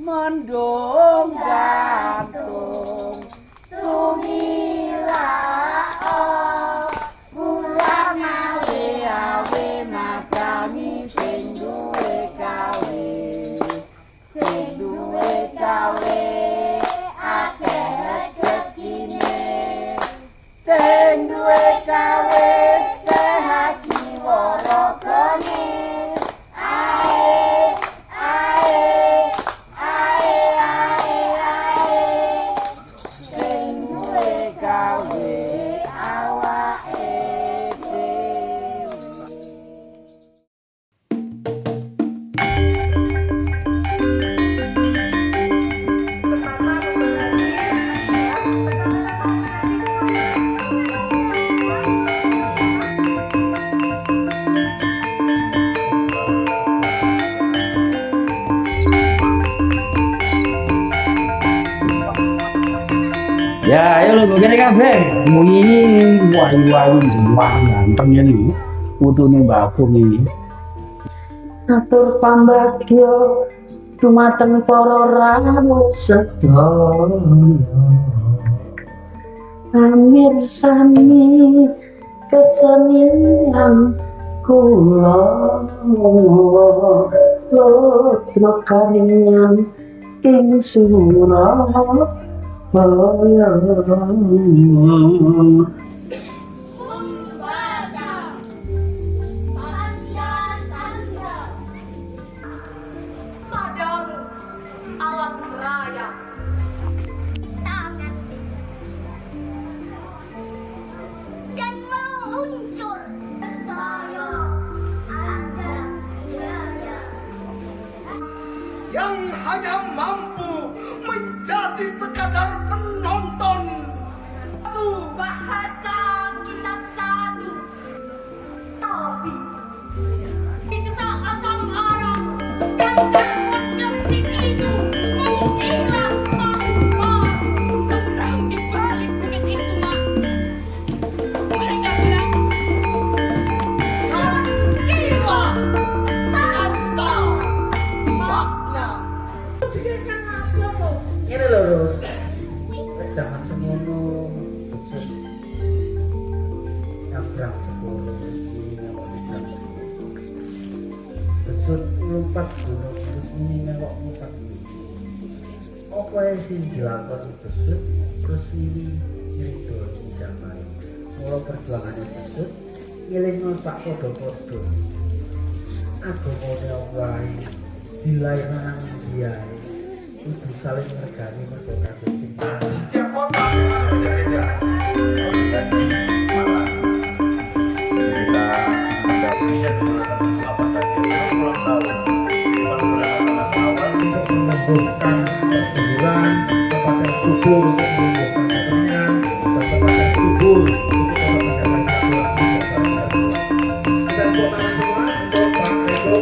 mendung gantung sumila bulan awe matangi sing duwe gawe akeh rezekine sing duwe gawe sehat jiwa ragane Ya, ayo lu kene kabeh. Muni wayu-wayu juang ganteng ya iki. Putune Mbak Agung iki. Atur pambagya dumateng para rawuh sedaya. Amirsani kesenian kula. Lotro karingan ing Surabaya. Sadar alam raya dan meluncur bertaya ada jaya yang hanya mampu menjadi sekadar penonton. bahasa kita satu tapi di desa asam arang dan produksi itu mengkilas mangkar terang di balik tugas itu mak mereka bilang Gila tanpa makna. Ini lho, Rus. Jangan semono besok. Nabrak sepuluh. Besok lompat gunung terus ini nengok lompat gunung. Apa yang sih dilakoni besok terus ini itu zaman. Mulai perjuangannya besok, ngiling tak podo-podo. Aku mau Allah dilayani dia. Kudu saling menghargai mereka kabeh cinta. Setiap kota beda-beda. Kita ada riset mengatakan apa saja ulang tahun awal Untuk menumbuhkan persetujuan, tempatnya subur untuk menumbuhkan kesenian, dan tempatnya subur untuk menumbuhkan silaturahmi. Ada tepuk tangan semua untuk Pak Rego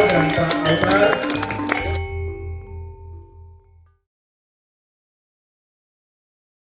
dan Pak Altar.